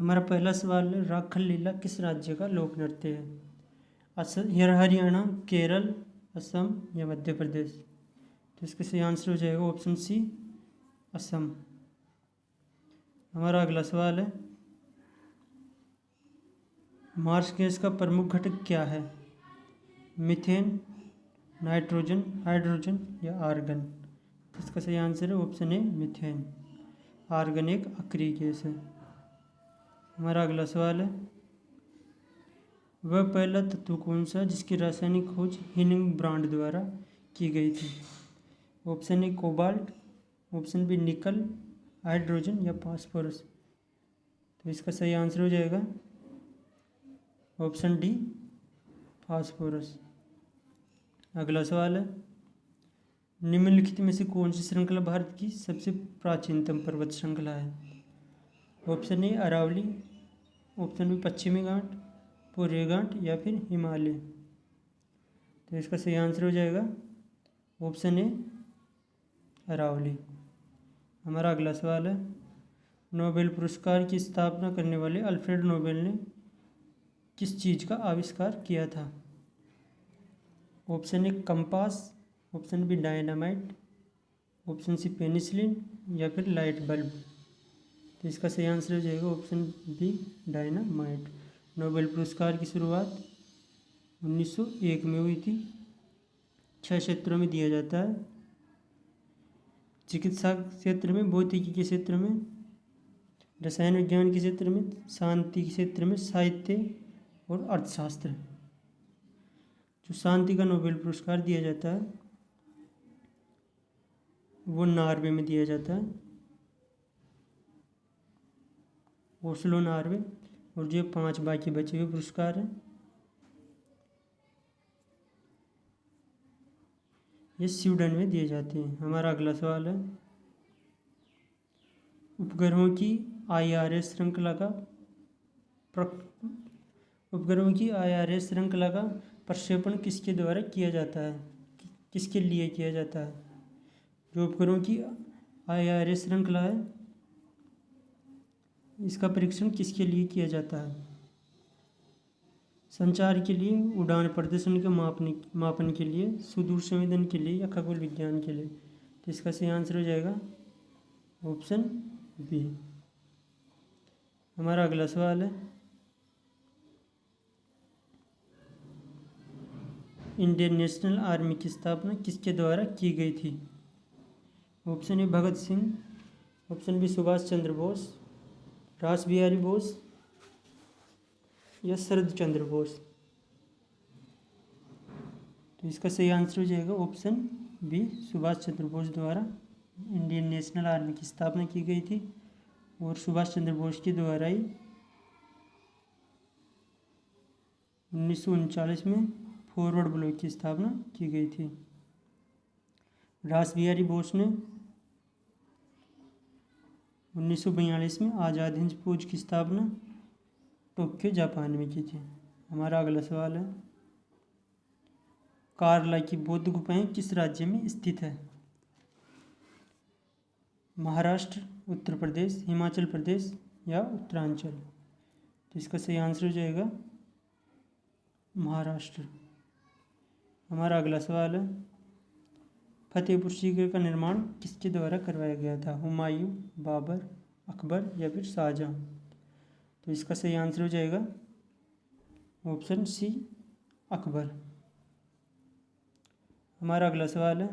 हमारा पहला सवाल है, राखल लीला किस राज्य का लोक नृत्य है? हरियाणा, केरल, असम या मध्य प्रदेश? तो इसका सही आंसर हो जाएगा ऑप्शन सी, असम। हमारा अगला सवाल है, मार्स गैस का प्रमुख घटक क्या है? मीथेन, नाइट्रोजन, हाइड्रोजन या आर्गन? तो इसका सही आंसर है ऑप्शन ए, मीथेन। आर्गन एक अक्रिय गैस है। हमारा अगला सवाल है, वह पहला तत्व कौन सा जिसकी रासायनिक खोज हिनिंग ब्रांड द्वारा की गई थी? Option A, cobalt, option B, nickel, hydrogen या फास्फोरस? तो इसका सही आंसर हो जाएगा ऑप्शन डी, फास्फोरस। अगला सवाल है, निम्नलिखित में से कौन सी श्रृंखला भारत की सबसे प्राचीनतम पर्वत श्रृंखला है? Option A, Aravalli, option B, पश्चिमी घाट, पूर्वी घाट या फिर हिमालय? तो इसका सही आंसर हो जाएगा ऑप्शन ए, अरावली। हमारा अगला सवाल है, नोबेल पुरस्कार की स्थापना करने वाले अल्फ्रेड नोबेल ने किस चीज़ का आविष्कार किया था? Option A, compass, option B, dynamite, option C, penicillin या फिर लाइट बल्ब? तो इसका सही आंसर हो जाएगा ऑप्शन बी, डायनामाइट। नोबेल पुरस्कार की शुरुआत 1901 में हुई थी। 6 क्षेत्रों में दिया जाता है, चिकित्सा क्षेत्र में, भौतिकी के क्षेत्र में, रसायन विज्ञान के क्षेत्र में, शांति के क्षेत्र में, साहित्य और अर्थशास्त्र। जो शांति का नोबेल पुरस्कार दिया जाता है वो नॉर्वे में दिया जाता है, ओस्लो, नॉर्वे। और जो 5 बाकी बचे हुए पुरस्कार हैं ये स्वीडन में दिए जाते हैं। हमारा अगला सवाल है, उपग्रहों की आईआरएस श्रृंखला का प्रक्षेपण किसके द्वारा किया जाता है? किसके लिए किया जाता है? जो उपग्रहों की आईआरएस श्रृंखला है इसका परीक्षण किसके लिए किया जाता है? संचार के लिए, उड़ान प्रदर्शन के मापन के लिए, सुदूर संवेदन के लिए या खगोल विज्ञान के लिए? तो इसका सही आंसर हो जाएगा ऑप्शन बी। हमारा अगला सवाल है, इंडियन नेशनल आर्मी की स्थापना किसके द्वारा की गई थी? Option A, Bhagat Singh, option B, Subhash Chandra Bose, Ras Bihari Bose या शरद चंद्र बोस? तो इसका सही आंसर हो जाएगा ऑप्शन बी, सुभाष चंद्र बोस द्वारा इंडियन नेशनल आर्मी की स्थापना की गई थी। और सुभाष चंद्र बोस के द्वारा ही 1939 में फॉरवर्ड ब्लॉक की स्थापना की गई थी। रास बिहारी बोस ने 1942 में आज़ाद हिंद फौज की स्थापना टोक्यो, जापान में की थी। हमारा अगला सवाल है, कार्ला की बौद्ध गुफाएं किस राज्य में स्थित है? महाराष्ट्र, उत्तर प्रदेश, हिमाचल प्रदेश या उत्तरांचल? तो इसका सही आंसर हो जाएगा महाराष्ट्र। हमारा अगला सवाल है, फतेहपुर सीकरी का निर्माण किसके द्वारा करवाया गया था? हुमायूं, बाबर, अकबर या फिर शाहजहां? तो इसका सही आंसर हो जाएगा ऑप्शन सी, अकबर। हमारा अगला सवाल है,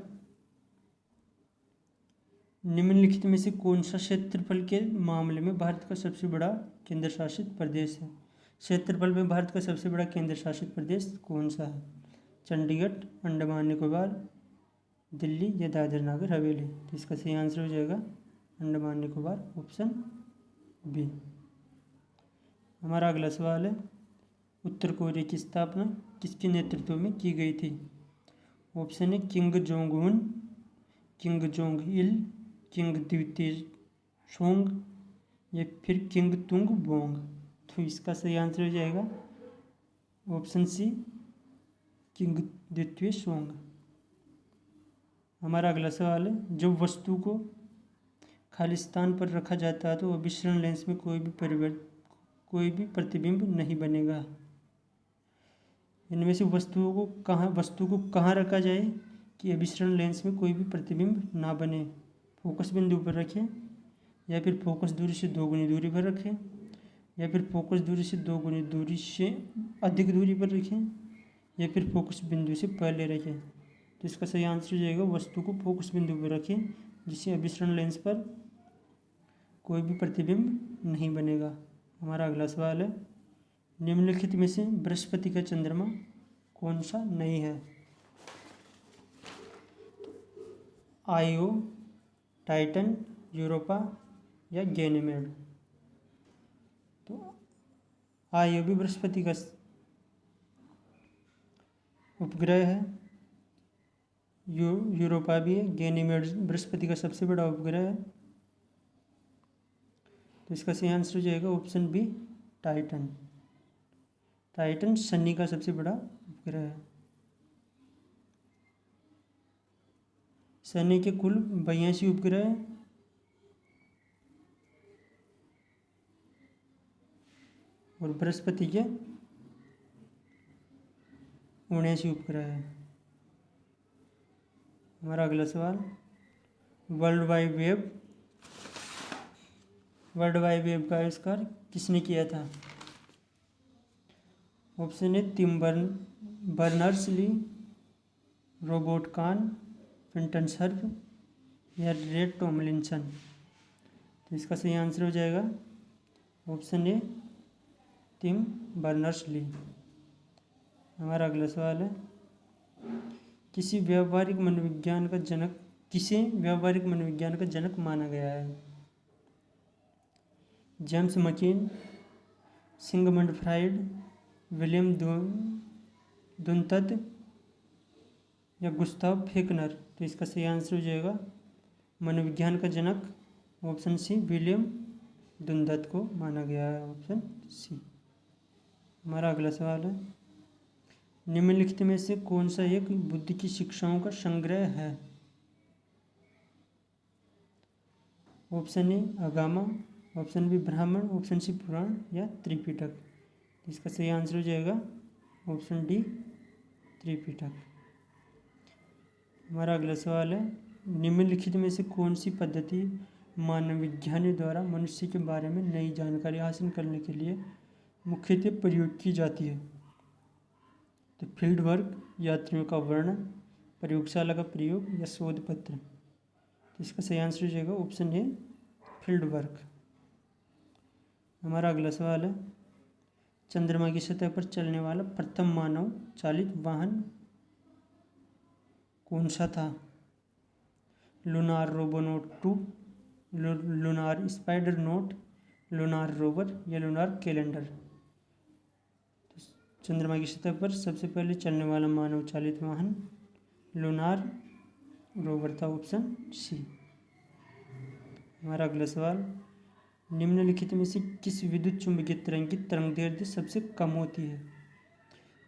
निम्नलिखित में से कौन सा क्षेत्रफल के मामले में भारत का सबसे बड़ा केंद्र शासित प्रदेश है? क्षेत्रफल में भारत का सबसे बड़ा केंद्र शासित प्रदेश कौन सा है? चंडीगढ़, अंडमान निकोबार, दिल्ली या दादर नगर हवेली? तो इसका सही आंसर हो जाएगा अंडमान निकोबार, ऑप्शन बी। हमारा अगला सवाल है, उत्तर कोरिया की स्थापना किसके नेतृत्व में की गई थी? ऑप्शन है, king Jong Un, king Jong Il, king द्वितीय सोंग या फिर किंग तुंग बोंग? तो इसका सही आंसर हो जाएगा ऑप्शन सी, किंग द्वितीय सोंग। हमारा अगला सवाल है, जब वस्तु को खाली स्थान पर रखा जाता है तो वह विसरण लेंस में कोई भी कोई भी प्रतिबिंब नहीं बनेगा। इनमें से वस्तु को कहाँ रखा जाए कि अभिसरण लेंस में कोई भी प्रतिबिंब ना बने? फोकस बिंदु पर रखें, या फिर फोकस दूरी से 2 गुनी दूरी पर रखें, या फिर फोकस दूरी से 2 गुनी दूरी से अधिक दूरी पर रखें, या फिर फोकस बिंदु से पहले रखें। तो इसका सही आंसर हो जाएगा वस्तु को फोकस बिंदु पर रखें जिससे अभिसरण लेंस पर कोई भी प्रतिबिंब नहीं बनेगा। हमारा अगला सवाल है, निम्नलिखित में से बृहस्पति का चंद्रमा कौन सा नहीं है? आयो, टाइटन, यूरोपा या गैनीमेड? तो आयो भी बृहस्पति का उपग्रह है, यूरोपा भी है, गैनीमेड बृहस्पति का सबसे बड़ा उपग्रह है। तो इसका सही आंसर हो जाएगा ऑप्शन बी, टाइटन। टाइटन शनि का सबसे बड़ा उपग्रह है। शनि के कुल 82 उपग्रह हैं और बृहस्पति के 79 उपग्रह हैं। हमारा अगला सवाल, वर्ल्ड वाइड वेब का आविष्कार किसने किया था? Option A Tim Berners-Lee, Robert Kahn, Vinton Cerf या रे टॉमलिंसन? तो इसका सही आंसर हो जाएगा ऑप्शन ए टिम बर्नर्स-ली। हमारा अगला सवाल है, किसे व्यावहारिक मनोविज्ञान का जनक माना गया है? जेम्स मकीन, सिगमंड फ्राइड, विलियम दुनतत या गुस्ताव फेकनर? तो इसका सही आंसर हो जाएगा मनोविज्ञान का जनक ऑप्शन सी, विलियम दुनतत को माना गया है, ऑप्शन सी। हमारा अगला सवाल है, निम्नलिखित में से कौन सा एक बुद्ध की शिक्षाओं का संग्रह है? Option A Agama, option B Brahmana, option C Purana या त्रिपिटक? इसका सही आंसर हो जाएगा ऑप्शन डी, त्रिपिटक। हमारा अगला सवाल है, निम्नलिखित में से कौन सी पद्धति मानव विज्ञानियों द्वारा मनुष्य के बारे में नई जानकारी हासिल करने के लिए मुख्यतः प्रयोग की जाती है? तो फील्ड वर्क, यात्रियों का वर्णन, प्रयोगशाला का प्रयोग या शोध पत्र? तो इसका सही आंसर हो जाएगा ऑप्शन ए, फील्ड वर्क। हमारा अगला सवाल है, चंद्रमा की सतह पर चलने वाला प्रथम मानव चालित वाहन कौन सा था? Lunar Robonaut 2, lunar spider note, lunar rover या लूनार कैलेंडर? तो चंद्रमा की सतह पर सबसे पहले चलने वाला मानव चालित वाहन लूनार रोवर था, ऑप्शन सी। हमारा अगला सवाल, निम्नलिखित में से किस विद्युत चुम्बकीय तरंग की तरंगदैर्ध्य सबसे कम होती है?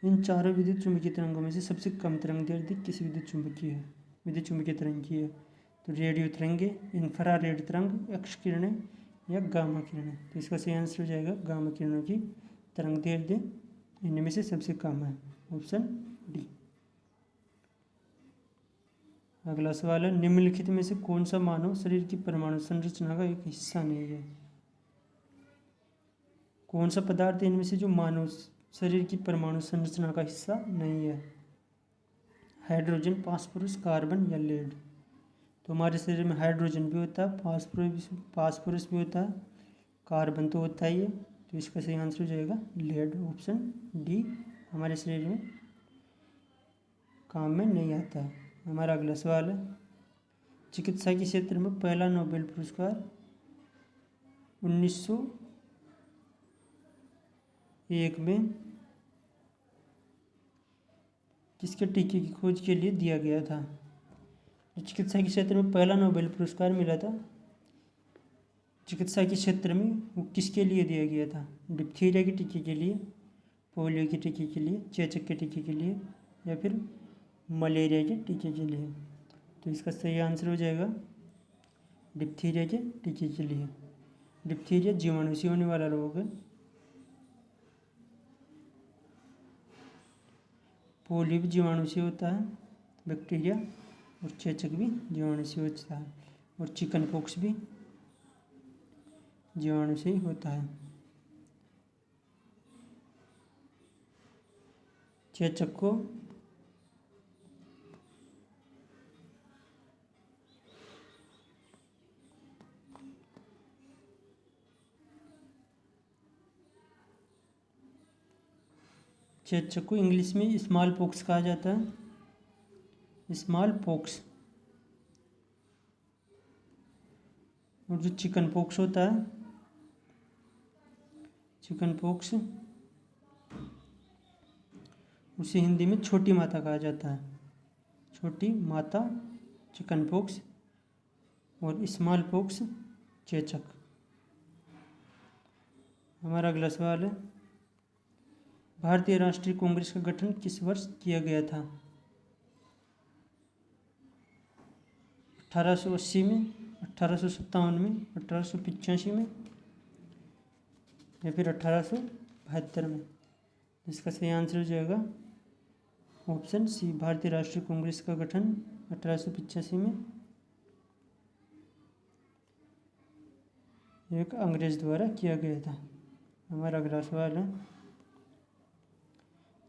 इन चारों विद्युत चुम्बकीय तरंगों में से सबसे कम तरंगदैर्ध्य किस विद्युत चुम्बकीय तरंग की है? तो रेडियो तरंगे, इंफ्रारेड तरंग, एक्स किरणें या गामा किरणें? तो इसका सही आंसर हो जाएगा गामा किरणों की तरंगदैर्ध्य इनमें से सबसे कम है, ऑप्शन डी। अगला सवाल है, निम्नलिखित में से कौन सा मानव शरीर की परमाणु संरचना का एक हिस्सा नहीं है? कौन सा पदार्थ इनमें से जो मानव शरीर की परमाणु संरचना का हिस्सा नहीं है? हाइड्रोजन, फास्फोरस, कार्बन या लेड? तो हमारे शरीर में हाइड्रोजन भी होता है, फास्फोरस भी होता है, कार्बन तो होता ही है। तो इसका सही आंसर हो जाएगा लेड, ऑप्शन डी, हमारे शरीर में काम में नहीं आता है। हमारा अगला सवाल है, चिकित्सा के क्षेत्र में पहला नोबेल पुरस्कार 1901 में किसके टीके की खोज के लिए दिया गया था? चिकित्सा के क्षेत्र में पहला नोबेल पुरस्कार मिला था चिकित्सा के क्षेत्र में, वो किसके लिए दिया गया था? डिप्थीरिया के टीके के लिए, पोलियो के टीके के लिए, चेचक के टीके के लिए या फिर मलेरिया के टीके के लिए? तो इसका सही आंसर हो जाएगा डिप्थीरिया के टीके के लिए। डिप्थीरिया जीवाणु से होने वाला रोग है पोलियो भी जीवाणु से होता है, बैक्टीरिया, और चेचक भी जीवाणु से होता है, और चिकन पॉक्स भी जीवाणु से ही होता है। चेचक को इंग्लिश में स्मॉल पॉक्स कहा जाता है, स्मॉल पॉक्स। और जो चिकन पॉक्स होता है, चिकन पॉक्स, उसे हिंदी में छोटी माता कहा जाता है, छोटी माता चिकन पॉक्स, और स्मॉल पॉक्स चेचक। हमारा अगला सवाल है, भारतीय राष्ट्रीय कांग्रेस का गठन किस वर्ष किया गया था? 1880 में, 1857 में, 1885 में, या फिर 1872 में? इसका सही आंसर हो जाएगा ऑप्शन सी, भारतीय राष्ट्रीय कांग्रेस का गठन 1885 में एक अंग्रेज द्वारा किया गया था। हमारा अगला सवाल है,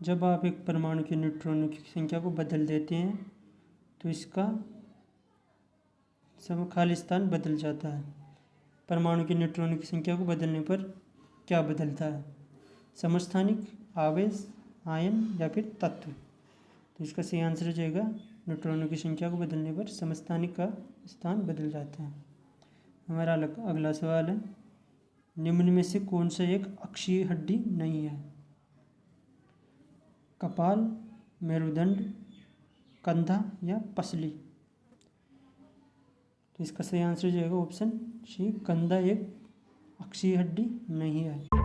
जब आप एक परमाणु के न्यूट्रॉनों की संख्या को बदल देते हैं तो इसका समकालीन स्थान बदल जाता है। परमाणु के न्यूट्रॉनों की संख्या को बदलने पर क्या बदलता है? समस्थानिक, आवेश, आयन, या फिर तत्व? तो इसका सही आंसर हो जाएगा, न्यूट्रॉनों की संख्या को बदलने पर समस्थानिक का स्थान बदल जाता है। हमारा अगला सवाल है, निम्न में से कौन सा एक अक्षीय हड्डी नहीं है? कपाल, मेरुदंड, कंधा, या पसली? तो इसका सही आंसर हो जाएगा ऑप्शन सी, कंधा एक अक्षीय हड्डी नहीं है।